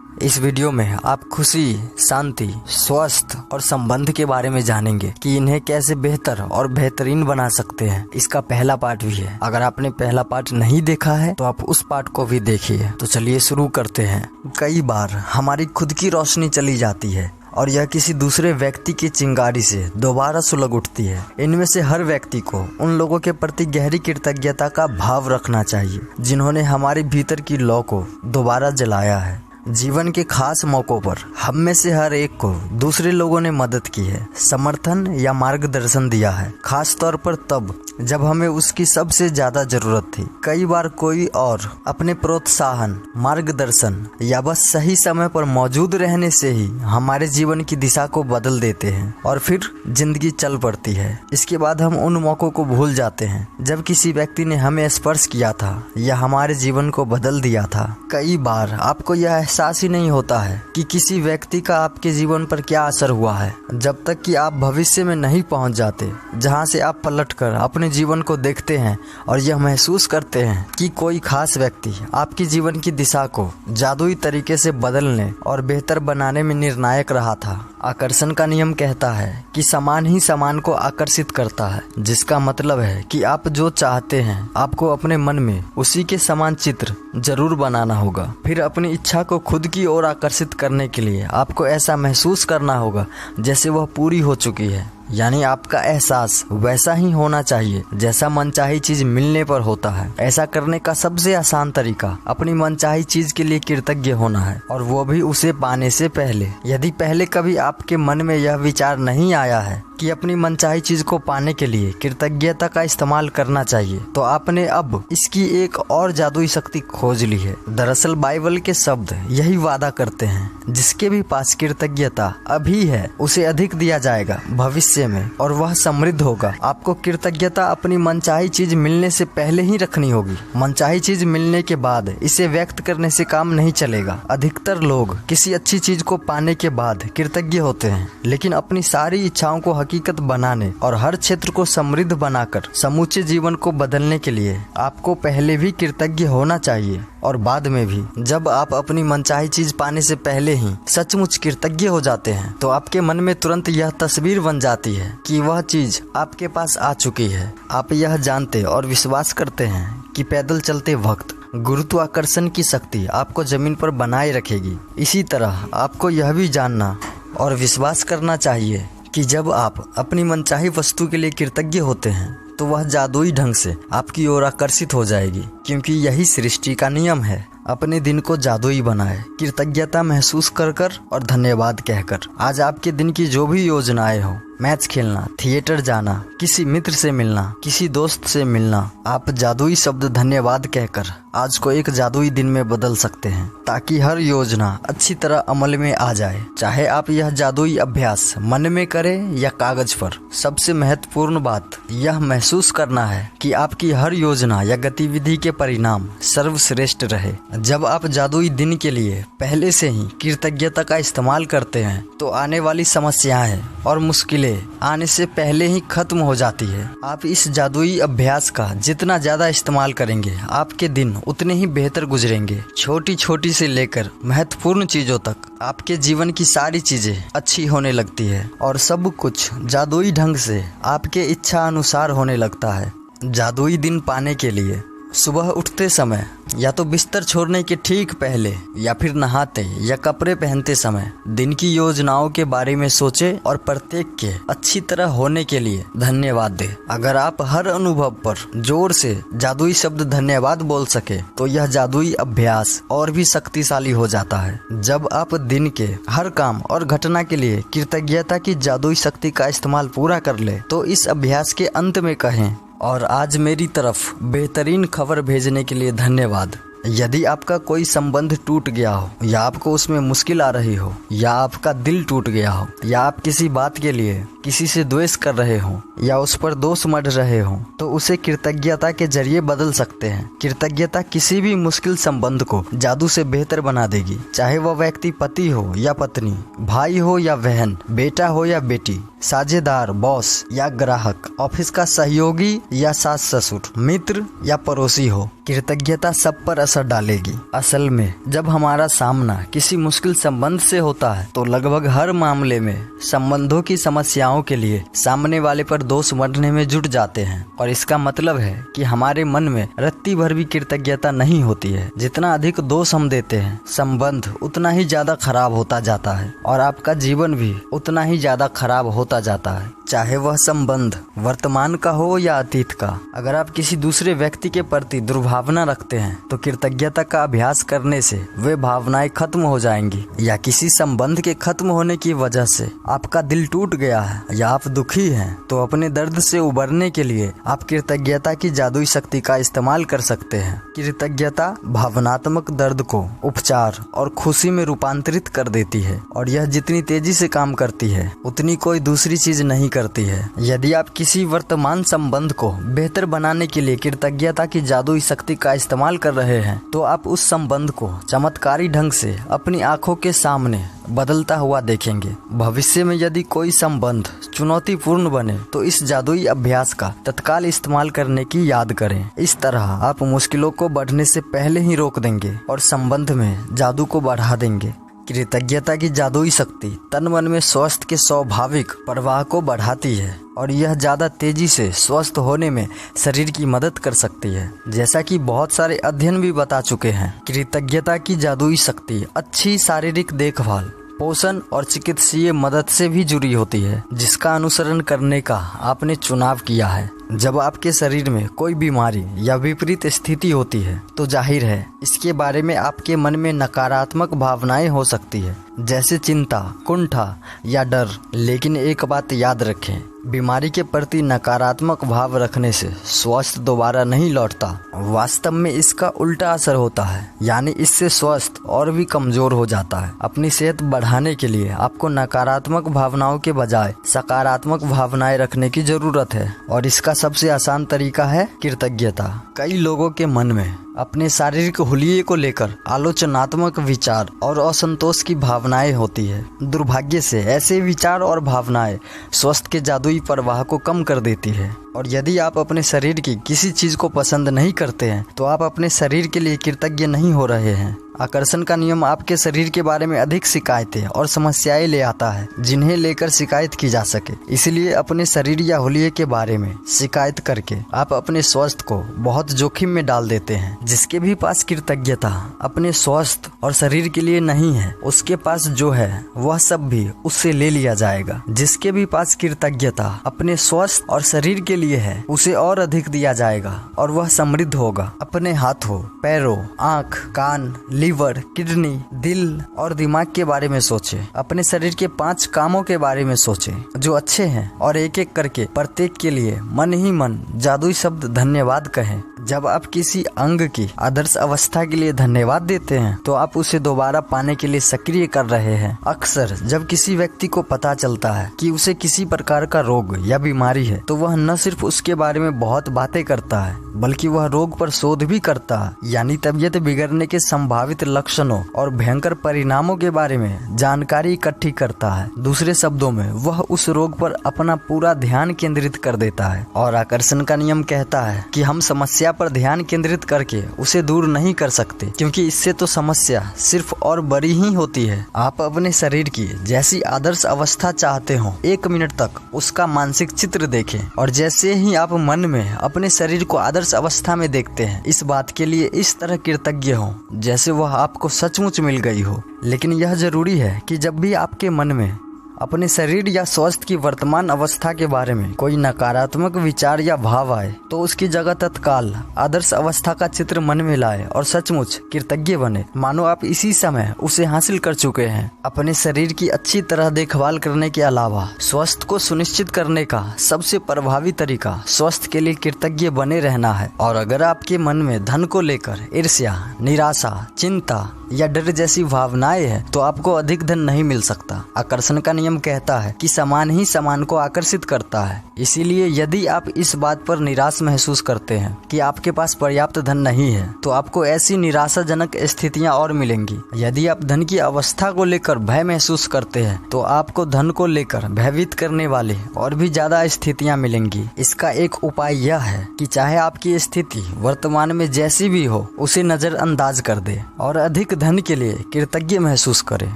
इस वीडियो में आप खुशी, शांति, स्वस्थ और संबंध के बारे में जानेंगे कि इन्हें कैसे बेहतर और बेहतरीन बना सकते हैं। इसका पहला पार्ट भी है। अगर आपने पहला पार्ट नहीं देखा है तो आप उस पार्ट को भी देखिए। तो चलिए शुरू करते हैं। कई बार हमारी खुद की रोशनी चली जाती है और यह किसी दूसरे व्यक्ति की चिंगारी से दोबारा सुलग उठती है। इनमें से हर व्यक्ति को उन लोगों के प्रति गहरी कृतज्ञता का भाव रखना चाहिए जिन्होंने हमारे भीतर की लौ को दोबारा जलाया है। जीवन के खास मौकों पर हम में से हर एक को दूसरे लोगों ने मदद की है, समर्थन या मार्गदर्शन दिया है, खास तौर पर तब जब हमें उसकी सबसे ज्यादा जरूरत थी। कई बार कोई और अपने प्रोत्साहन, मार्गदर्शन या बस सही समय पर मौजूद रहने से ही हमारे जीवन की दिशा को बदल देते हैं और फिर जिंदगी चल पड़ती है। इसके बाद हम उन मौकों को भूल जाते हैं जब किसी व्यक्ति ने हमें स्पर्श किया था या हमारे जीवन को बदल दिया था। कई बार आपको यह एहसास ही नहीं होता है कि किसी व्यक्ति का आपके जीवन पर क्या असर हुआ है, जब तक कि आप भविष्य में नहीं पहुंच जाते जहां से आप पलटकर अपने जीवन को देखते हैं और यह महसूस करते हैं कि कोई खास व्यक्ति आपकी जीवन की दिशा को जादुई तरीके से बदलने और बेहतर बनाने में निर्णायक रहा था। आकर्षण का नियम कहता है कि समान ही समान को आकर्षित करता है, जिसका मतलब है कि आप जो चाहते हैं आपको अपने मन में उसी के समान चित्र जरूर बनाना होगा। फिर अपनी इच्छा को खुद की ओर आकर्षित करने के लिए आपको ऐसा महसूस करना होगा जैसे वह पूरी हो चुकी है। यानी आपका एहसास वैसा ही होना चाहिए जैसा मनचाही चीज मिलने पर होता है। ऐसा करने का सबसे आसान तरीका अपनी मनचाही चीज के लिए कृतज्ञ होना है, और वो भी उसे पाने से पहले। यदि पहले कभी आपके मन में यह विचार नहीं आया है कि अपनी मनचाही चीज को पाने के लिए कृतज्ञता का इस्तेमाल करना चाहिए, तो आपने अब इसकी एक और जादुई शक्ति खोज ली है। दरअसल बाइबल के शब्द यही वादा करते हैं, जिसके भी पास कृतज्ञता अभी है उसे अधिक दिया जाएगा भविष्य में, और वह समृद्ध होगा। आपको कृतज्ञता अपनी मनचाही चीज मिलने से पहले ही रखनी होगी। मनचाही चीज मिलने के बाद इसे व्यक्त करने से काम नहीं चलेगा। अधिकतर लोग किसी अच्छी चीज को पाने के बाद कृतज्ञ होते हैं, लेकिन अपनी सारी इच्छाओं को हकीकत बनाने और हर क्षेत्र को समृद्ध बनाकर समूचे जीवन को बदलने के लिए आपको पहले भी कृतज्ञ होना चाहिए और बाद में भी। जब आप अपनी मनचाही चीज पाने से पहले ही सचमुच कृतज्ञ हो जाते हैं तो आपके मन में तुरंत यह तस्वीर बन जाती है कि वह चीज आपके पास आ चुकी है। आप यह जानते और विश्वास करते हैं कि पैदल चलते वक्त गुरुत्वाकर्षण की शक्ति आपको जमीन पर बनाए रखेगी। इसी तरह आपको यह भी जानना और विश्वास करना चाहिए कि जब आप अपनी मनचाही वस्तु के लिए कृतज्ञ होते हैं तो वह जादुई ढंग से आपकी ओर आकर्षित हो जाएगी, क्योंकि यही सृष्टि का नियम है। अपने दिन को जादुई बनाए, कृतज्ञता महसूस कर कर और धन्यवाद कहकर। आज आपके दिन की जो भी योजनाएं हो, मैच खेलना, थिएटर जाना, किसी मित्र से मिलना, किसी दोस्त से मिलना, आप जादुई शब्द धन्यवाद कहकर आज को एक जादुई दिन में बदल सकते हैं, ताकि हर योजना अच्छी तरह अमल में आ जाए। चाहे आप यह जादुई अभ्यास मन में करें या कागज पर, सबसे महत्वपूर्ण बात यह महसूस करना है कि आपकी हर योजना या गतिविधि के परिणाम सर्वश्रेष्ठ रहे। जब आप जादुई दिन के लिए पहले से ही कृतज्ञता का इस्तेमाल करते हैं तो आने वाली समस्याएं और मुश्किलें आने से पहले ही खत्म हो जाती है। आप इस जादुई अभ्यास का जितना ज्यादा इस्तेमाल करेंगे आपके दिन उतने ही बेहतर गुजरेंगे। छोटी छोटी से लेकर महत्वपूर्ण चीजों तक आपके जीवन की सारी चीजें अच्छी होने लगती है और सब कुछ जादुई ढंग से आपके इच्छा अनुसार होने लगता है। जादुई दिन पाने के लिए सुबह उठते समय या तो बिस्तर छोड़ने के ठीक पहले या फिर नहाते या कपड़े पहनते समय दिन की योजनाओं के बारे में सोचे और प्रत्येक के अच्छी तरह होने के लिए धन्यवाद दे। अगर आप हर अनुभव पर जोर से जादुई शब्द धन्यवाद बोल सके तो यह जादुई अभ्यास और भी शक्तिशाली हो जाता है। जब आप दिन के हर काम और घटना के लिए कृतज्ञता की जादुई शक्ति का इस्तेमाल पूरा कर ले तो इस अभ्यास के अंत में कहें, और आज मेरी तरफ बेहतरीन खबर भेजने के लिए धन्यवाद। यदि आपका कोई संबंध टूट गया हो या आपको उसमें मुश्किल आ रही हो या आपका दिल टूट गया हो या आप किसी बात के लिए किसी से द्वेष कर रहे हो या उस पर दोष मढ़ रहे हो तो उसे कृतज्ञता के जरिए बदल सकते हैं। कृतज्ञता किसी भी मुश्किल संबंध को जादू से बेहतर बना देगी, चाहे वह व्यक्ति पति हो या पत्नी, भाई हो या बहन, बेटा हो या बेटी, साझेदार, बॉस या ग्राहक, ऑफिस का सहयोगी या सास ससुर, मित्र या पड़ोसी हो। कृतज्ञता सब पर असर डालेगी। असल में जब हमारा सामना किसी मुश्किल संबंध से होता है तो लगभग हर मामले में संबंधों की समस्याओं के लिए सामने वाले पर दोष मढ़ने में जुट जाते हैं। और इसका मतलब है कि हमारे मन में रत्ती भर भी कृतज्ञता नहीं होती है। जितना अधिक दोष हम देते हैं, संबंध उतना ही ज्यादा खराब होता जाता है और आपका जीवन भी उतना ही ज्यादा खराब होता जाता है, चाहे वह संबंध वर्तमान का हो या अतीत का। अगर आप किसी दूसरे व्यक्ति के प्रति दुर्भावना रखते हैं तो कृतज्ञता का अभ्यास करने से वे भावनाएं खत्म हो जाएंगी। या किसी संबंध के खत्म होने की वजह से आपका दिल टूट गया है या आप दुखी हैं तो अपने दर्द से उबरने के लिए आप कृतज्ञता की जादुई शक्ति का इस्तेमाल कर सकते हैं। कृतज्ञता भावनात्मक दर्द को उपचार और खुशी में रूपांतरित कर देती है और यह जितनी तेजी से काम करती है उतनी कोई दूसरी चीज नहीं करती है। यदि आप किसी वर्तमान संबंध को बेहतर बनाने के लिए कृतज्ञता की जादुई शक्ति का इस्तेमाल कर रहे हैं तो आप उस संबंध को चमत्कारी ढंग से अपनी आंखों के सामने बदलता हुआ देखेंगे। भविष्य में यदि कोई संबंध चुनौतीपूर्ण बने तो इस जादुई अभ्यास का तत्काल इस्तेमाल करने की याद करें। इस तरह आप मुश्किलों को बढ़ने से पहले ही रोक देंगे और संबंध में जादू को बढ़ा देंगे। कृतज्ञता की जादुई शक्ति तन मन में स्वास्थ्य के स्वाभाविक प्रवाह को बढ़ाती है और यह ज्यादा तेजी से स्वस्थ होने में शरीर की मदद कर सकती है। जैसा कि बहुत सारे अध्ययन भी बता चुके हैं, कृतज्ञता की जादुई शक्ति अच्छी शारीरिक देखभाल, पोषण और चिकित्सीय मदद से भी जुड़ी होती है, जिसका अनुसरण करने का आपने चुनाव किया है। जब आपके शरीर में कोई बीमारी या विपरीत स्थिति होती है तो जाहिर है इसके बारे में आपके मन में नकारात्मक भावनाएं हो सकती है, जैसे चिंता, कुंठा या डर। लेकिन एक बात याद रखें, बीमारी के प्रति नकारात्मक भाव रखने से स्वास्थ्य दोबारा नहीं लौटता। वास्तव में इसका उल्टा असर होता है, यानी इससे स्वास्थ्य और भी कमजोर हो जाता है। अपनी सेहत बढ़ाने के लिए आपको नकारात्मक भावनाओं के बजाय सकारात्मक भावनाएं रखने की जरूरत है और इसका सबसे आसान तरीका है कृतज्ञता। कई लोगों के मन में अपने शारीरिक हुलिये को लेकर आलोचनात्मक विचार और असंतोष की भावनाएं होती है। दुर्भाग्य से ऐसे विचार और भावनाएं स्वास्थ्य के जादुई प्रवाह को कम कर देती है। और यदि आप अपने शरीर की किसी चीज को पसंद नहीं करते हैं तो आप अपने शरीर के लिए कृतज्ञ नहीं हो रहे हैं। आकर्षण का नियम आपके शरीर के बारे में अधिक शिकायतें और समस्याएं ले आता है जिन्हें लेकर शिकायत की जा सके। इसलिए अपने शरीर या हुलिये के बारे में शिकायत करके आप अपने स्वास्थ्य को बहुत जोखिम में डाल देते हैं। जिसके भी पास कृतज्ञता अपने स्वास्थ्य और शरीर के लिए नहीं है, उसके पास जो है वह सब भी उससे ले लिया जाएगा। जिसके भी पास कृतज्ञता अपने स्वास्थ्य और शरीर के लिए है, उसे और अधिक दिया जाएगा और वह समृद्ध होगा। अपने हाथों, पैरों, आँख, कान, लीवर, किडनी, दिल और दिमाग के बारे में सोचें। अपने शरीर के 5 कामों के बारे में सोचें जो अच्छे हैं और एक एक करके प्रत्येक के लिए मन ही मन जादुई शब्द धन्यवाद कहें। जब आप किसी अंग की आदर्श अवस्था के लिए धन्यवाद देते हैं तो आप उसे दोबारा पाने के लिए सक्रिय कर रहे हैं। अक्सर जब किसी व्यक्ति को पता चलता है कि उसे किसी प्रकार का रोग या बीमारी है तो वह न सिर्फ उसके बारे में बहुत बातें करता है बल्कि वह रोग पर शोध भी करता है, यानी तबीयत बिगड़ने के संभावित लक्षणों और भयंकर परिणामों के बारे में जानकारी इकट्ठी करता है। दूसरे शब्दों में वह उस रोग पर अपना पूरा ध्यान केंद्रित कर देता है। और आकर्षण का नियम कहता है कि हम समस्या पर ध्यान केंद्रित करके उसे दूर नहीं कर सकते, क्योंकि इससे तो समस्या सिर्फ और बड़ी ही होती है। आप अपने शरीर की जैसी आदर्श अवस्था चाहते हो, 1 मिनट तक उसका मानसिक चित्र देखें और जैसे ही आप मन में अपने शरीर को आदर्श अवस्था में देखते हैं, इस बात के लिए इस तरह कृतज्ञ हो जैसे वह आपको सचमुच मिल गई हो। लेकिन यह जरूरी है कि जब भी आपके मन में अपने शरीर या स्वास्थ्य की वर्तमान अवस्था के बारे में कोई नकारात्मक विचार या भाव आए तो उसकी जगह तत्काल आदर्श अवस्था का चित्र मन में लाए और सचमुच कृतज्ञ बने, मानो आप इसी समय उसे हासिल कर चुके हैं। अपने शरीर की अच्छी तरह देखभाल करने के अलावा स्वास्थ्य को सुनिश्चित करने का सबसे प्रभावी तरीका स्वास्थ्य के लिए कृतज्ञ बने रहना है। और अगर आपके मन में धन को लेकर ईर्ष्या, निराशा, चिंता, या डर जैसी भावनाएं है तो आपको अधिक धन नहीं मिल सकता। आकर्षण का नियम कहता है कि समान ही समान को आकर्षित करता है। इसीलिए यदि आप इस बात पर निराश महसूस करते हैं कि आपके पास पर्याप्त धन नहीं है तो आपको ऐसी निराशाजनक स्थितियां और मिलेंगी। यदि आप धन की अवस्था को लेकर भय महसूस करते हैं तो आपको धन को लेकर भयभीत करने वाले और भी ज्यादा स्थितियां मिलेंगी। इसका एक उपाय यह है कि चाहे आपकी स्थिति वर्तमान में जैसी भी हो उसे नजरअंदाज कर दे और अधिक धन के लिए कृतज्ञ महसूस करें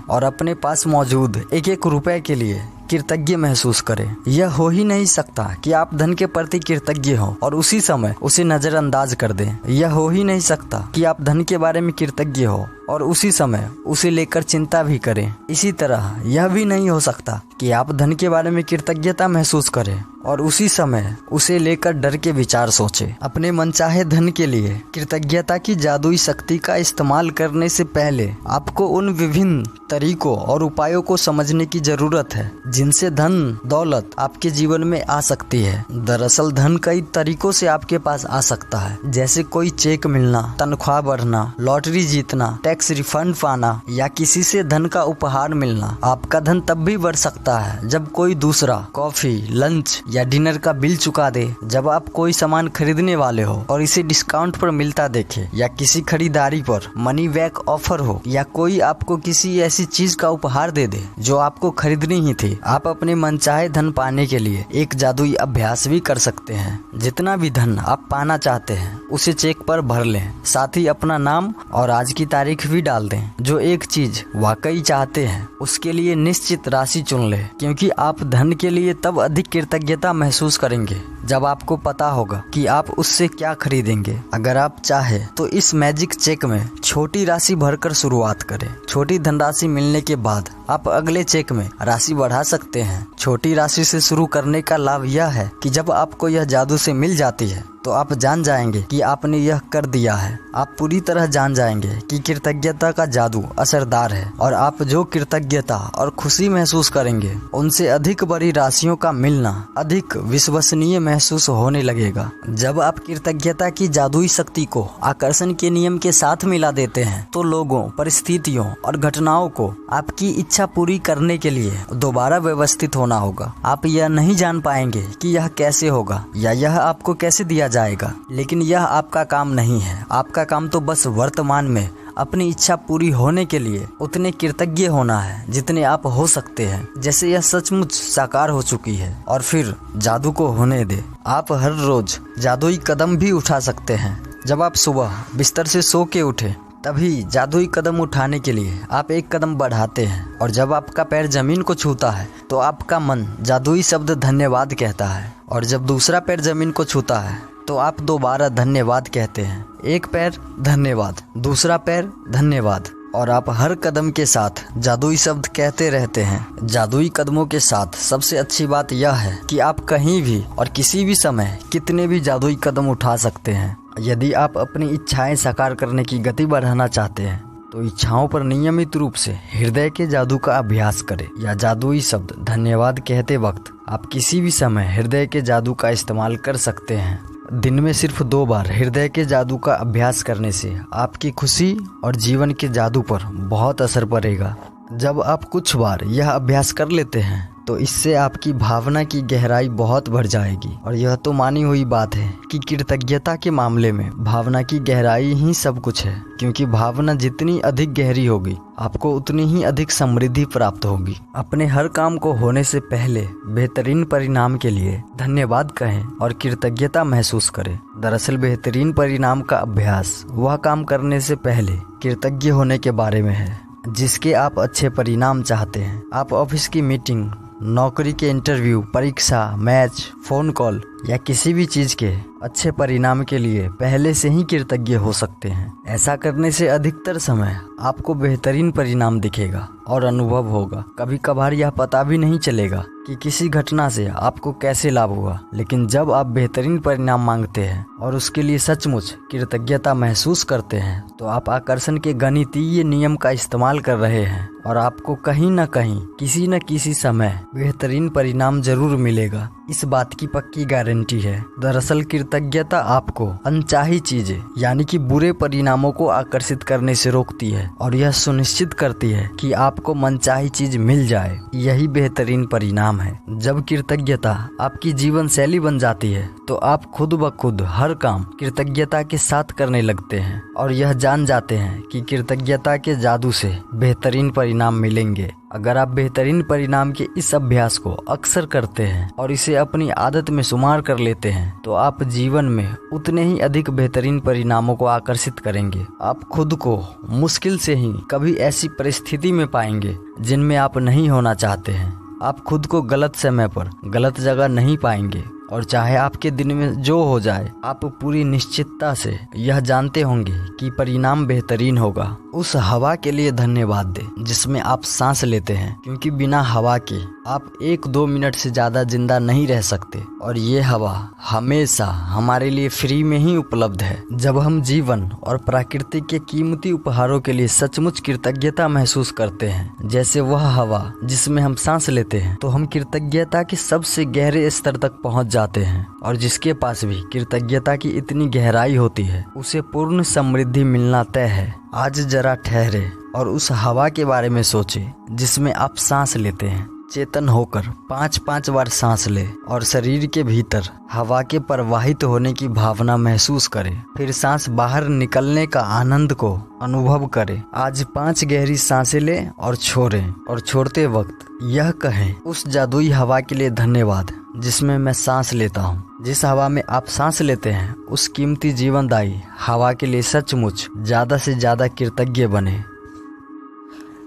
और अपने पास मौजूद एक एक रुपए के लिए कृतज्ञ महसूस करें। यह हो ही नहीं सकता कि आप धन के प्रति कृतज्ञ हो और उसी समय उसे नजरअंदाज कर दें। यह हो ही नहीं सकता कि आप धन के बारे में कृतज्ञ हो और उसी समय उसे लेकर चिंता भी करें। इसी तरह यह भी नहीं हो सकता कि आप धन के बारे में कृतज्ञता महसूस करें और उसी समय उसे लेकर डर के विचार सोचें। अपने मनचाहे धन के लिए कृतज्ञता की जादुई शक्ति का इस्तेमाल करने से पहले आपको उन विभिन्न तरीकों और उपायों को समझने की जरूरत है जिनसे धन दौलत आपके जीवन में आ सकती है। दरअसल धन कई तरीकों से आपके पास आ सकता है, जैसे कोई चेक मिलना, तनख्वाह बढ़ना, लॉटरी जीतना, टैक्स रिफंड पाना या किसी से धन का उपहार मिलना। आपका धन तब भी बढ़ सकता है जब कोई दूसरा कॉफी, लंच या डिनर का बिल चुका दे, जब आप कोई सामान खरीदने वाले हो और इसे डिस्काउंट पर मिलता देखे, या किसी खरीदारी पर मनी बैक ऑफर हो, या कोई आपको किसी ऐसी चीज का उपहार दे दे जो आपको खरीदनी ही थी। आप अपने मनचाहे धन पाने के लिए एक जादुई अभ्यास भी कर सकते हैं। जितना भी धन आप पाना चाहते हैं उसे चेक पर भर लें, साथ ही अपना नाम और आज की तारीख भी डाल दें। जो एक चीज वाकई चाहते हैं उसके लिए निश्चित राशि चुन लें, क्योंकि आप धन के लिए तब अधिक कृतज्ञता महसूस करेंगे जब आपको पता होगा कि आप उससे क्या खरीदेंगे। अगर आप चाहे तो इस मैजिक चेक में छोटी राशि भरकर शुरुआत करें। छोटी धनराशि मिलने के बाद आप अगले चेक में राशि बढ़ा सकते हैं। छोटी राशि से शुरू करने का लाभ यह है कि जब आपको यह जादू से मिल जाती है तो आप जान जाएंगे कि आपने यह कर दिया है। आप पूरी तरह जान जाएंगे कि कृतज्ञता का जादू असरदार है और आप जो कृतज्ञता और खुशी महसूस करेंगे उनसे अधिक बड़ी राशियों का मिलना अधिक विश्वसनीय महसूस होने लगेगा। जब आप कृतज्ञता की जादुई शक्ति को आकर्षण के नियम के साथ मिला देते हैं तो लोगों, परिस्थितियों और घटनाओं को आपकी इच्छा पूरी करने के लिए दोबारा व्यवस्थित होना होगा। आप यह नहीं जान पाएंगे कि यह कैसे होगा या यह आपको कैसे दिया जाएगा, लेकिन यह आपका काम नहीं है। आपका काम तो बस वर्तमान में अपनी इच्छा पूरी होने के लिए उतने कृतज्ञ होना है जितने आप हो सकते हैं, जैसे यह सचमुच साकार हो चुकी है। और फिर जादू को होने दे। आप हर रोज जादुई कदम भी उठा सकते हैं। जब आप सुबह बिस्तर से सो के उठे तभी जादुई कदम उठाने के लिए आप एक कदम बढ़ाते हैं, और जब आपका पैर जमीन को छूता है तो आपका मन जादुई शब्द धन्यवाद कहता है, और जब दूसरा पैर जमीन को छूता है तो आप दोबारा धन्यवाद कहते हैं। एक पैर धन्यवाद, दूसरा पैर धन्यवाद, और आप हर कदम के साथ जादुई शब्द कहते रहते हैं। जादुई कदमों के साथ सबसे अच्छी बात यह है कि आप कहीं भी और किसी भी समय कितने भी जादुई कदम उठा सकते हैं। यदि आप अपनी इच्छाएं साकार करने की गति बढ़ाना चाहते हैं तो इच्छाओं पर नियमित रूप से हृदय के जादू का अभ्यास करें, या जादुई शब्द धन्यवाद कहते वक्त आप किसी भी समय हृदय के जादू का इस्तेमाल कर सकते हैं। दिन में सिर्फ 2 बार हृदय के जादू का अभ्यास करने से आपकी खुशी और जीवन के जादू पर बहुत असर पड़ेगा। जब आप कुछ बार यह अभ्यास कर लेते हैं तो इससे आपकी भावना की गहराई बहुत बढ़ जाएगी, और यह तो मानी हुई बात है कि कृतज्ञता के मामले में भावना की गहराई ही सब कुछ है, क्योंकि भावना जितनी अधिक गहरी होगी आपको उतनी ही अधिक समृद्धि प्राप्त होगी। अपने हर काम को होने से पहले बेहतरीन परिणाम के लिए धन्यवाद कहें और कृतज्ञता महसूस करें। दरअसल बेहतरीन परिणाम का अभ्यास वह काम करने से पहले कृतज्ञ होने के बारे में है जिसके आप अच्छे परिणाम चाहते हैं। आप ऑफिस की मीटिंग, नौकरी के इंटरव्यू, परीक्षा, मैच, फोन कॉल या किसी भी चीज के अच्छे परिणाम के लिए पहले से ही कृतज्ञ हो सकते हैं। ऐसा करने से अधिकतर समय आपको बेहतरीन परिणाम दिखेगा और अनुभव होगा। कभी कभार यह पता भी नहीं चलेगा कि किसी घटना से आपको कैसे लाभ हुआ, लेकिन जब आप बेहतरीन परिणाम मांगते हैं और उसके लिए सचमुच कृतज्ञता महसूस करते हैं तो आप आकर्षण के गणितीय नियम का इस्तेमाल कर रहे हैं, और आपको कहीं न कहीं किसी न किसी समय बेहतरीन परिणाम जरूर मिलेगा। इस बात की पक्की गारंटी गारंटी है। दरअसल कृतज्ञता आपको अनचाही चीजें यानी कि बुरे परिणामों को आकर्षित करने से रोकती है और यह सुनिश्चित करती है कि आपको मनचाही चीज मिल जाए। यही बेहतरीन परिणाम है। जब कृतज्ञता आपकी जीवन शैली बन जाती है तो आप खुद ब खुद हर काम कृतज्ञता के साथ करने लगते हैं और यह जान जाते हैं कि कृतज्ञता के जादू से बेहतरीन परिणाम मिलेंगे। अगर आप बेहतरीन परिणाम के इस अभ्यास को अक्सर करते हैं और इसे अपनी आदत में शुमार कर लेते हैं तो आप जीवन में उतने ही अधिक बेहतरीन परिणामों को आकर्षित करेंगे। आप खुद को मुश्किल से ही कभी ऐसी परिस्थिति में पाएंगे जिनमें आप नहीं होना चाहते हैं। आप खुद को गलत समय पर गलत जगह नहीं पाएंगे और चाहे आपके दिन में जो हो जाए आप पूरी निश्चितता से यह जानते होंगे कि परिणाम बेहतरीन होगा। उस हवा के लिए धन्यवाद दें जिसमें आप सांस लेते हैं, क्योंकि बिना हवा के आप 1-2 मिनट से ज़्यादा जिंदा नहीं रह सकते और ये हवा हमेशा हमारे लिए फ्री में ही उपलब्ध है। जब हम जीवन और प्रकृति के कीमती उपहारों के लिए सचमुच कृतज्ञता महसूस करते हैं, जैसे वह हवा जिसमें हम सांस लेते हैं, तो हम कृतज्ञता के सबसे गहरे स्तर तक पहुंच जाते हैं और जिसके पास भी कृतज्ञता की इतनी गहराई होती है उसे पूर्ण समृद्धि मिलना तय है। आज जरा ठहरे और उस हवा के बारे में सोचे जिसमें आप सांस लेते हैं। चेतन होकर 5-5 बार सांस ले और शरीर के भीतर हवा के प्रवाहित होने की भावना महसूस करें। फिर सांस बाहर निकलने का आनंद को अनुभव करें। आज 5 गहरी सांसें लें और छोड़ें और छोड़ते वक्त यह कहें, उस जादुई हवा के लिए धन्यवाद जिसमें मैं सांस लेता हूँ। जिस हवा में आप सांस लेते हैं उस कीमती जीवनदायी हवा के लिए सचमुच ज़्यादा से ज़्यादा कृतज्ञ बने।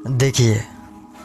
देखिए,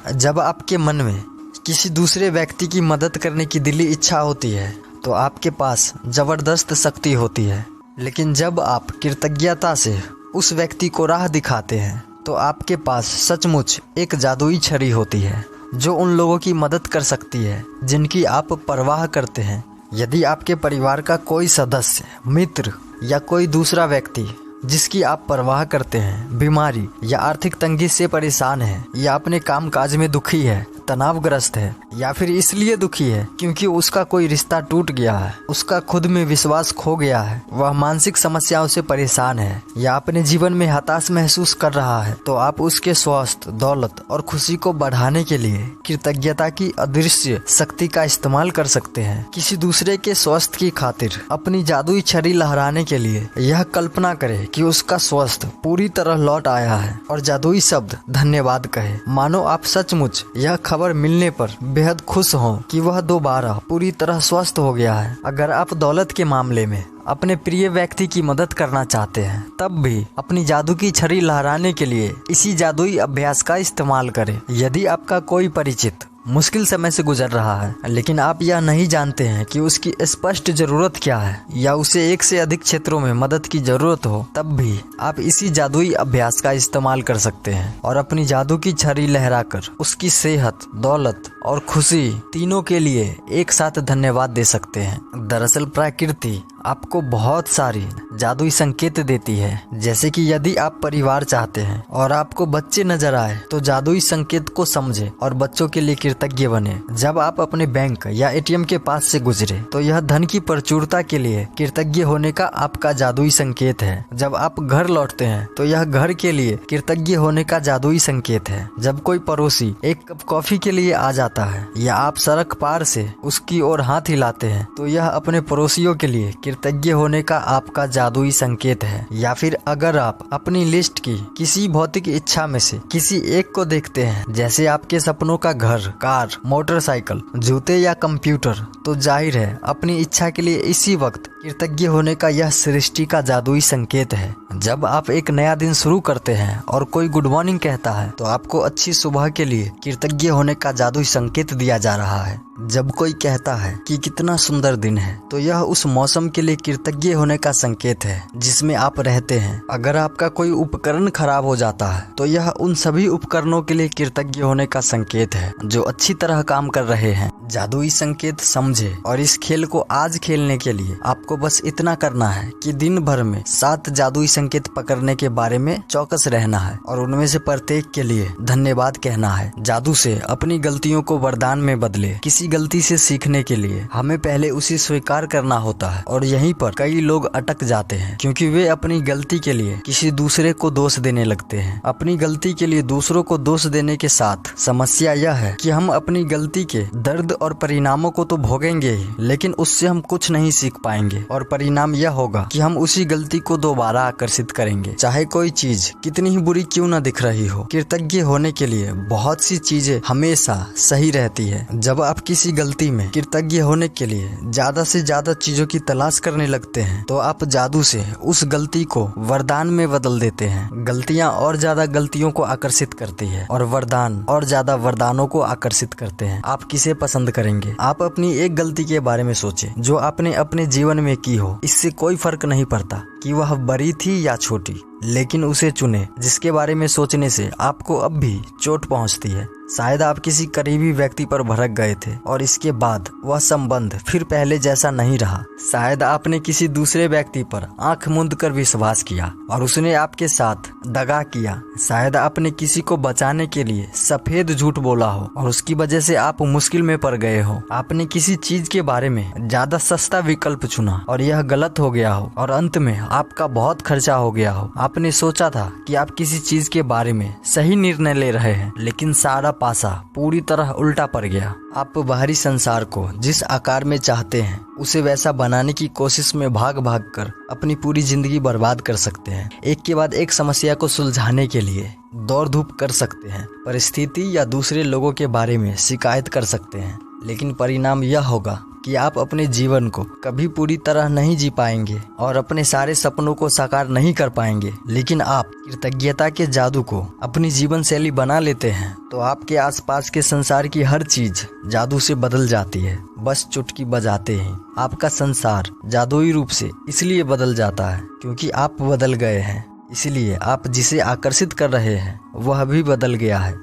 जब आपके मन में किसी दूसरे व्यक्ति की मदद करने की दिली इच्छा होती है तो आपके पास जबरदस्त शक्ति होती है, लेकिन जब आप कृतज्ञता से उस व्यक्ति को राह दिखाते हैं तो आपके पास सचमुच एक जादुई छड़ी होती है जो उन लोगों की मदद कर सकती है जिनकी आप परवाह करते हैं। यदि आपके परिवार का कोई सदस्य, मित्र या कोई दूसरा व्यक्ति जिसकी आप परवाह करते हैं बीमारी या आर्थिक तंगी से परेशान है या अपने काम काज में दुखी है, तनावग्रस्त है या फिर इसलिए दुखी है क्योंकि उसका कोई रिश्ता टूट गया है, उसका खुद में विश्वास खो गया है, वह मानसिक समस्याओं से परेशान है या अपने जीवन में हताश महसूस कर रहा है, तो आप उसके स्वास्थ्य, दौलत और खुशी को बढ़ाने के लिए कृतज्ञता की अदृश्य शक्ति का इस्तेमाल कर सकते हैं। किसी दूसरे के स्वास्थ्य की खातिर अपनी जादुई छड़ी लहराने के लिए यह कल्पना करें कि उसका स्वास्थ्य पूरी तरह लौट आया है और जादुई शब्द धन्यवाद कहे। मानो आप सचमुच यह खबर मिलने पर बेहद खुश हों कि वह दोबारा पूरी तरह स्वस्थ हो गया है। अगर आप दौलत के मामले में अपने प्रिय व्यक्ति की मदद करना चाहते हैं तब भी अपनी जादू की छड़ी लहराने के लिए इसी जादुई अभ्यास का इस्तेमाल करें। यदि आपका कोई परिचित मुश्किल समय से गुजर रहा है लेकिन आप यह नहीं जानते हैं कि उसकी स्पष्ट जरूरत क्या है या उसे एक से अधिक क्षेत्रों में मदद की जरूरत हो, तब भी आप इसी जादुई अभ्यास का इस्तेमाल कर सकते हैं और अपनी जादू की छड़ी लहराकर उसकी सेहत, दौलत और खुशी तीनों के लिए एक साथ धन्यवाद दे सकते हैं। दरअसल प्रकृति आपको बहुत सारी जादुई संकेत देती है, जैसे कि यदि आप परिवार चाहते हैं और आपको बच्चे नजर आए तो जादुई संकेत को समझे और बच्चों के लिए कृतज्ञ बने। जब आप अपने बैंक या एटीएम के पास से गुजरे तो यह धन की प्रचुरता के लिए कृतज्ञ होने का आपका जादुई संकेत है। जब आप घर लौटते हैं तो यह घर के लिए कृतज्ञ होने का जादुई संकेत है। जब कोई पड़ोसी एक कप कॉफी के लिए आ जाता है या आप सड़क पार से उसकी ओर हाथ हिलाते हैं तो यह अपने पड़ोसियों के लिए कृतज्ञ होने का आपका जादुई संकेत है। या फिर अगर आप अपनी लिस्ट की किसी भौतिक इच्छा में से किसी एक को देखते हैं, जैसे आपके सपनों का घर, कार, मोटरसाइकिल, जूते या कंप्यूटर, तो जाहिर है अपनी इच्छा के लिए इसी वक्त कृतज्ञ होने का यह सृष्टि का जादुई संकेत है। जब आप एक नया दिन शुरू करते हैं और कोई गुड मॉर्निंग कहता है तो आपको अच्छी सुबह के लिए कृतज्ञ होने का जादुई संकेत दिया जा रहा है। जब कोई कहता है कि कितना सुंदर दिन है तो यह उस मौसम के लिए कृतज्ञ होने का संकेत है जिसमें आप रहते हैं। अगर आपका कोई उपकरण खराब हो जाता है तो यह उन सभी उपकरणों के लिए कृतज्ञ होने का संकेत है जो अच्छी तरह काम कर रहे हैं। जादुई संकेत समझे और इस खेल को आज खेलने के लिए आपको बस इतना करना है कि दिन भर में 7 जादुई संकेत पकड़ने के बारे में चौकस रहना है और उनमें से प्रत्येक के लिए धन्यवाद कहना है। जादू से अपनी गलतियों को वरदान में बदले। किसी गलती से सीखने के लिए हमें पहले उसे स्वीकार करना होता है और यहीं पर कई लोग अटक जाते हैं क्योंकि वे अपनी गलती के लिए किसी दूसरे को दोष देने लगते हैं। अपनी गलती के लिए दूसरों को दोष देने के साथ समस्या यह है कि हम अपनी गलती के दर्द और परिणामों को तो भोगेंगे ही, लेकिन उससे हम कुछ नहीं सीख पाएंगे और परिणाम यह होगा कि हम उसी गलती को दोबारा आकर्षित करेंगे, चाहे कोई चीज कितनी ही बुरी क्यों न दिख रही हो। कृतज्ञ होने के लिए बहुत सी चीजें हमेशा सही रहती है। जब आप किसी गलती में कृतज्ञ होने के लिए ज्यादा से ज्यादा चीजों की तलाश करने लगते हैं तो आप जादू से उस गलती को वरदान में बदल देते हैं। गलतियां और ज्यादा गलतियों को आकर्षित करती है और वरदान और ज्यादा वरदानों को आकर्षित करते हैं। आप किसे पसंद करेंगे? आप अपनी एक गलती के बारे में सोचें जो आपने अपने जीवन में की हो। इससे कोई फर्क नहीं पड़ता कि वह बड़ी थी या छोटी, लेकिन उसे चुने जिसके बारे में सोचने से आपको अब भी चोट पहुंचती है। शायद आप किसी करीबी व्यक्ति पर भड़क गए थे और इसके बाद वह संबंध फिर पहले जैसा नहीं रहा। शायद आपने किसी दूसरे व्यक्ति पर आंख मूंद कर विश्वास किया और उसने आपके साथ दगा किया। शायद आपने किसी को बचाने के लिए सफेद झूठ बोला हो और उसकी वजह से आप मुश्किल में पड़ गए हो। आपने किसी चीज के बारे में ज्यादा सस्ता विकल्प चुना और यह गलत हो गया हो और अंत में आपका बहुत खर्चा हो गया हो। आपने सोचा था कि आप किसी चीज के बारे में सही निर्णय ले रहे हैं, लेकिन सारा पासा पूरी तरह उल्टा पड़ गया। आप बाहरी संसार को जिस आकार में चाहते हैं उसे वैसा बनाने की कोशिश में भाग भाग कर अपनी पूरी जिंदगी बर्बाद कर सकते हैं। एक के बाद एक समस्या को सुलझाने के लिए दौड़ धूप कर सकते हैं, परिस्थिति या दूसरे लोगों के बारे में शिकायत कर सकते हैं, लेकिन परिणाम यह होगा कि आप अपने जीवन को कभी पूरी तरह नहीं जी पाएंगे और अपने सारे सपनों को साकार नहीं कर पाएंगे। लेकिन आप कृतज्ञता के जादू को अपनी जीवन शैली बना लेते हैं तो आपके आसपास के संसार की हर चीज जादू से बदल जाती है। बस चुटकी बजाते ही आपका संसार जादुई रूप से इसलिए बदल जाता है क्योंकि आप बदल गए हैं। इसलिए आप जिसे आकर्षित कर रहे हैं वह भी बदल गया है।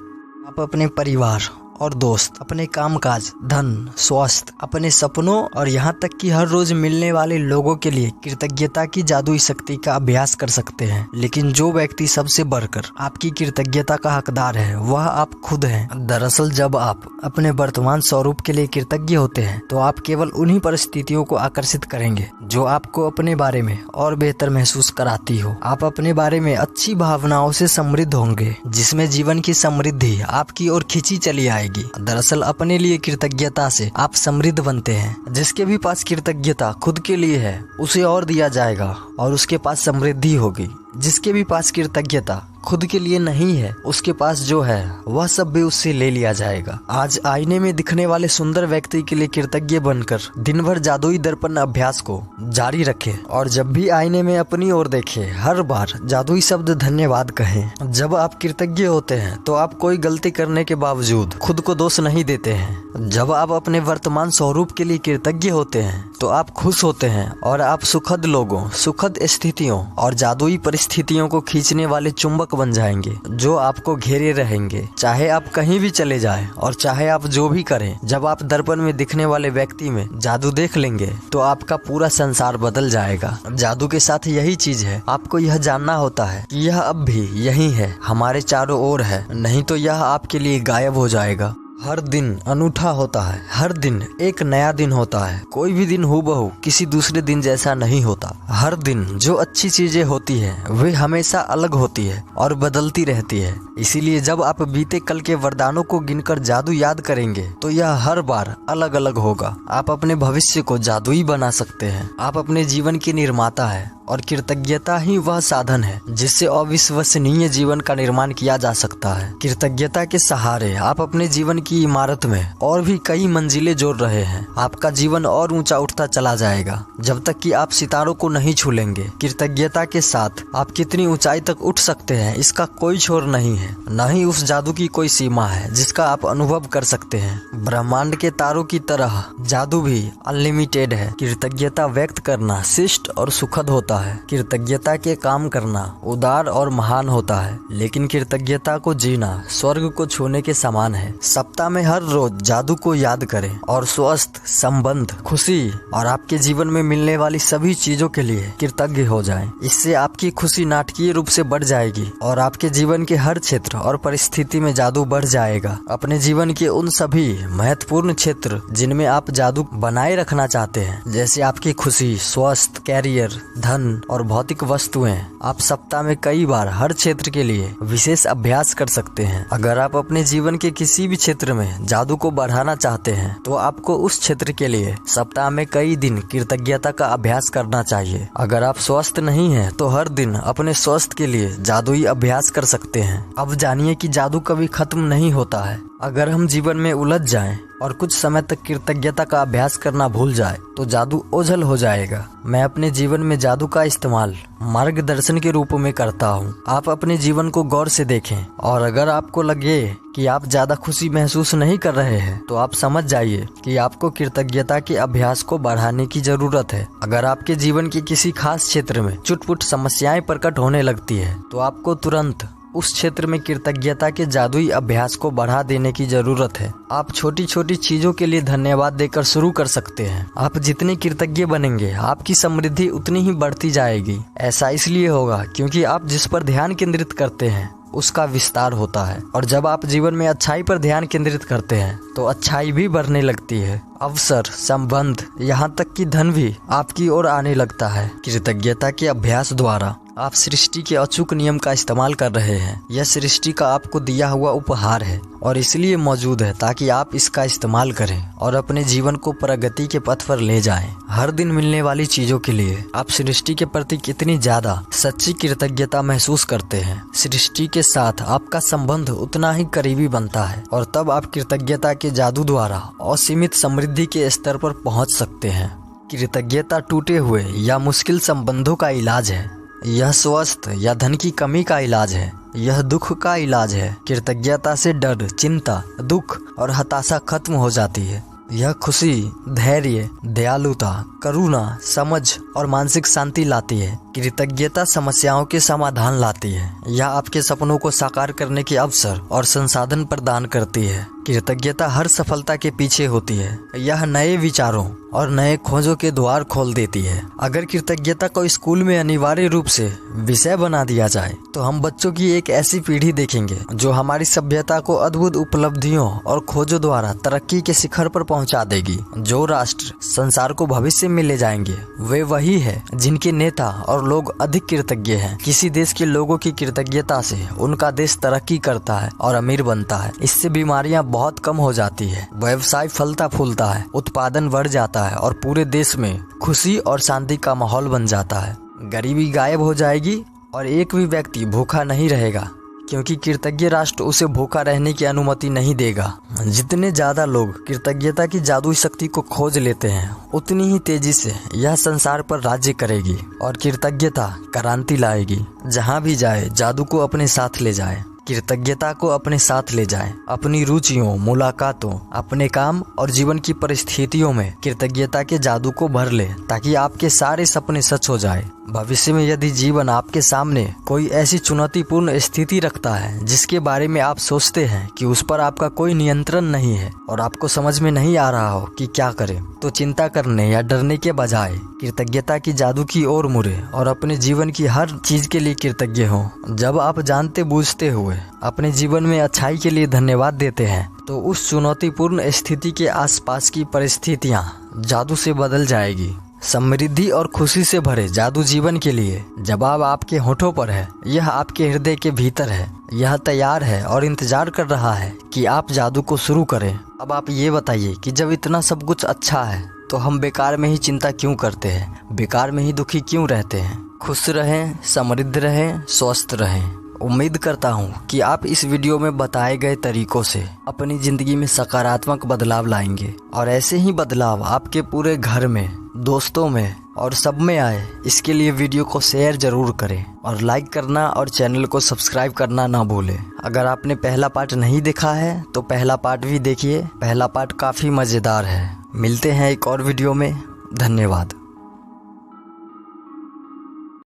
आप अपने परिवार और दोस्त, अपने कामकाज, धन, स्वास्थ्य, अपने सपनों और यहाँ तक कि हर रोज मिलने वाले लोगों के लिए कृतज्ञता की जादुई शक्ति का अभ्यास कर सकते हैं। लेकिन जो व्यक्ति सबसे बढ़कर आपकी कृतज्ञता का हकदार है वह आप खुद हैं। दरअसल जब आप अपने वर्तमान स्वरूप के लिए कृतज्ञ होते हैं तो आप केवल उन्हीं परिस्थितियों को आकर्षित करेंगे जो आपको अपने बारे में और बेहतर महसूस कराती हो। आप अपने बारे में अच्छी भावनाओं से समृद्ध होंगे जिसमें जीवन की समृद्धि आपकी ओर खींची चली आएगी। दरअसल अपने लिए कृतज्ञता से आप समृद्ध बनते हैं। जिसके भी पास कृतज्ञता खुद के लिए है उसे और दिया जाएगा और उसके पास समृद्धि होगी। जिसके भी पास कृतज्ञता खुद के लिए नहीं है उसके पास जो है वह सब भी उससे ले लिया जाएगा। आज आईने में दिखने वाले सुंदर व्यक्ति के लिए कृतज्ञ बनकर दिन भर जादुई दर्पण अभ्यास को जारी रखें और जब भी आईने में अपनी ओर देखें हर बार जादुई शब्द धन्यवाद कहें। जब आप कृतज्ञ होते हैं तो आप कोई गलती करने के बावजूद खुद को दोष नहीं देते हैं। जब आप अपने वर्तमान स्वरूप के लिए कृतज्ञ होते हैं तो आप खुश होते हैं और आप सुखद लोगों, सुखद स्थितियों और जादुई परिस्थितियों को खींचने वाले चुंबक बन जाएंगे जो आपको घेरे रहेंगे, चाहे आप कहीं भी चले जाएं और चाहे आप जो भी करें। जब आप दर्पण में दिखने वाले व्यक्ति में जादू देख लेंगे तो आपका पूरा संसार बदल जाएगा। जादू के साथ यही चीज है, आपको यह जानना होता है कि यह अब भी यही है, हमारे चारों ओर है, नहीं तो यह आपके लिए गायब हो जाएगा। हर दिन अनूठा होता है, हर दिन एक नया दिन होता है। कोई भी दिन हूबहू किसी दूसरे दिन जैसा नहीं होता। हर दिन जो अच्छी चीजें होती है वे हमेशा अलग होती है और बदलती रहती है। इसीलिए जब आप बीते कल के वरदानों को गिनकर जादू याद करेंगे तो यह हर बार अलग अलग होगा। आप अपने भविष्य को जादुई बना सकते हैं। आप अपने जीवन के निर्माता है और कृतज्ञता ही वह साधन है जिससे अविश्वसनीय जीवन का निर्माण किया जा सकता है। कृतज्ञता के सहारे आप अपने जीवन की इमारत में और भी कई मंजिलें जोड़ रहे हैं। आपका जीवन और ऊंचा उठता चला जाएगा जब तक कि आप सितारों को नहीं छू लेंगे। कृतज्ञता के साथ आप कितनी ऊंचाई तक उठ सकते हैं इसका कोई छोर नहीं है, न ही उस जादू की कोई सीमा है जिसका आप अनुभव कर सकते हैं। ब्रह्मांड के तारों की तरह जादू भी अनलिमिटेड है। कृतज्ञता व्यक्त करना शिष्ट और सुखद होता है। कृतज्ञता के काम करना उदार और महान होता है, लेकिन कृतज्ञता को जीना स्वर्ग को छूने के समान है। सप्ताह में हर रोज जादू को याद करें और स्वस्थ, संबंध, खुशी और आपके जीवन में मिलने वाली सभी चीजों के लिए कृतज्ञ हो जाएं। इससे आपकी खुशी नाटकीय रूप से बढ़ जाएगी और आपके जीवन के हर क्षेत्र और परिस्थिति में जादू बढ़ जाएगा। अपने जीवन के उन सभी महत्वपूर्ण क्षेत्र जिनमें आप जादू बनाए रखना चाहते हैं, जैसे आपकी खुशी, स्वास्थ्य, कैरियर, धन और भौतिक वस्तुएं, आप सप्ताह में कई बार हर क्षेत्र के लिए विशेष अभ्यास कर सकते हैं। अगर आप अपने जीवन के किसी भी क्षेत्र में जादू को बढ़ाना चाहते हैं तो आपको उस क्षेत्र के लिए सप्ताह में कई दिन कृतज्ञता का अभ्यास करना चाहिए। अगर आप स्वस्थ नहीं हैं तो हर दिन अपने स्वास्थ्य के लिए जादुई अभ्यास कर सकते हैं। अब जानिए कि जादू कभी खत्म नहीं होता है। अगर हम जीवन में उलझ जाएं और कुछ समय तक कृतज्ञता का अभ्यास करना भूल जाए तो जादू ओझल हो जाएगा। मैं अपने जीवन में जादू का इस्तेमाल मार्गदर्शन के रूप में करता हूँ। आप अपने जीवन को गौर से देखें और अगर आपको लगे कि आप ज्यादा खुशी महसूस नहीं कर रहे हैं तो आप समझ जाइए कि आपको कृतज्ञता के अभ्यास को बढ़ाने की जरूरत है। अगर आपके जीवन के किसी खास क्षेत्र में चुटपुट समस्याएं प्रकट होने लगती है तो आपको तुरंत उस क्षेत्र में कृतज्ञता के जादुई अभ्यास को बढ़ा देने की जरूरत है। आप छोटी छोटी चीजों के लिए धन्यवाद देकर शुरू कर सकते हैं। आप जितने कृतज्ञ बनेंगे आपकी समृद्धि उतनी ही बढ़ती जाएगी। ऐसा इसलिए होगा क्योंकि आप जिस पर ध्यान केंद्रित करते हैं उसका विस्तार होता है, और जब आप जीवन में अच्छाई पर ध्यान केंद्रित करते हैं तो अच्छाई भी बढ़ने लगती है। अवसर, संबंध, यहाँ तक कि धन भी आपकी ओर आने लगता है। कृतज्ञता के अभ्यास द्वारा आप सृष्टि के अचूक नियम का इस्तेमाल कर रहे हैं। यह सृष्टि का आपको दिया हुआ उपहार है और इसलिए मौजूद है ताकि आप इसका इस्तेमाल करें और अपने जीवन को प्रगति के पथ पर ले जाएं। हर दिन मिलने वाली चीजों के लिए आप सृष्टि के प्रति कितनी ज्यादा सच्ची कृतज्ञता महसूस करते हैं, सृष्टि के साथ आपका संबंध उतना ही करीबी बनता है और तब आप कृतज्ञता के जादू द्वारा असीमित समृद्धि के स्तर पर पहुंच सकते हैं। कृतज्ञता टूटे हुए या मुश्किल संबंधों का इलाज है। यह स्वास्थ्य या धन की कमी का इलाज है। यह दुख का इलाज है। कृतज्ञता से डर, चिंता, दुख और हताशा खत्म हो जाती है। यह खुशी, धैर्य, दयालुता, करुणा, समझ और मानसिक शांति लाती है। कृतज्ञता समस्याओं के समाधान लाती है। यह आपके सपनों को साकार करने के अवसर और संसाधन प्रदान करती है। कृतज्ञता हर सफलता के पीछे होती है। यह नए विचारों और नए खोजों के द्वार खोल देती है। अगर कृतज्ञता को स्कूल में अनिवार्य रूप से विषय बना दिया जाए तो हम बच्चों की एक ऐसी पीढ़ी देखेंगे जो हमारी सभ्यता को अद्भुत उपलब्धियों और खोजों द्वारा तरक्की के शिखर पर पहुंचा देगी। जो राष्ट्र संसार को भविष्य में ले जाएंगे वे वही है जिनके नेता और लोग अधिक कृतज्ञ हैं। किसी देश के लोगों की कृतज्ञता से उनका देश तरक्की करता है और अमीर बनता है। इससे बीमारियां बहुत कम हो जाती है, व्यवसाय फलता फूलता है, उत्पादन बढ़ जाता है और पूरे देश में खुशी और शांति का माहौल बन जाता है। गरीबी गायब हो जाएगी और एक भी व्यक्ति भूखा नहीं रहेगा, क्योंकि कृतज्ञ राष्ट्र उसे भूखा रहने की अनुमति नहीं देगा। जितने ज्यादा लोग कृतज्ञता की जादुई शक्ति को खोज लेते हैं उतनी ही तेजी से यह संसार पर राज्य करेगी और कृतज्ञता क्रांति लाएगी। जहाँ भी जाए जादू को अपने साथ ले जाए, कृतज्ञता को अपने साथ ले जाएं। अपनी रुचियों, मुलाकातों, अपने काम और जीवन की परिस्थितियों में कृतज्ञता के जादू को भर ले ताकि आपके सारे सपने सच हो जाए। भविष्य में यदि जीवन आपके सामने कोई ऐसी चुनौतीपूर्ण स्थिति रखता है जिसके बारे में आप सोचते हैं कि उस पर आपका कोई नियंत्रण नहीं है और आपको समझ में नहीं आ रहा हो कि क्या करें, तो चिंता करने या डरने के बजाय कृतज्ञता की जादू की ओर मुड़े और अपने जीवन की हर चीज के लिए कृतज्ञ हो। जब आप जानते बूझते हुए अपने जीवन में अच्छाई के लिए धन्यवाद देते हैं तो उस चुनौतीपूर्ण स्थिति के आसपास की परिस्थितियां जादू से बदल जाएगी। समृद्धि और खुशी से भरे जादू जीवन के लिए जवाब आपके होठों पर है। यह आपके हृदय के भीतर है। यह तैयार है और इंतजार कर रहा है कि आप जादू को शुरू करें। अब आप ये बताइए कि जब इतना सब कुछ अच्छा है तो हम बेकार में ही चिंता क्यों करते हैं, बेकार में ही दुखी क्यों रहते हैं। खुश रहें, समृद्ध रहें, स्वस्थ रहें। उम्मीद करता हूँ कि आप इस वीडियो में बताए गए तरीकों से अपनी जिंदगी में सकारात्मक बदलाव लाएंगे और ऐसे ही बदलाव आपके पूरे घर में, दोस्तों में और सब में आए। इसके लिए वीडियो को शेयर जरूर करें और लाइक करना और चैनल को सब्सक्राइब करना ना भूलें। अगर आपने पहला पार्ट नहीं देखा है तो पहला पार्ट भी देखिए। पहला पार्ट काफ़ी मज़ेदार है। मिलते हैं एक और वीडियो में। धन्यवाद।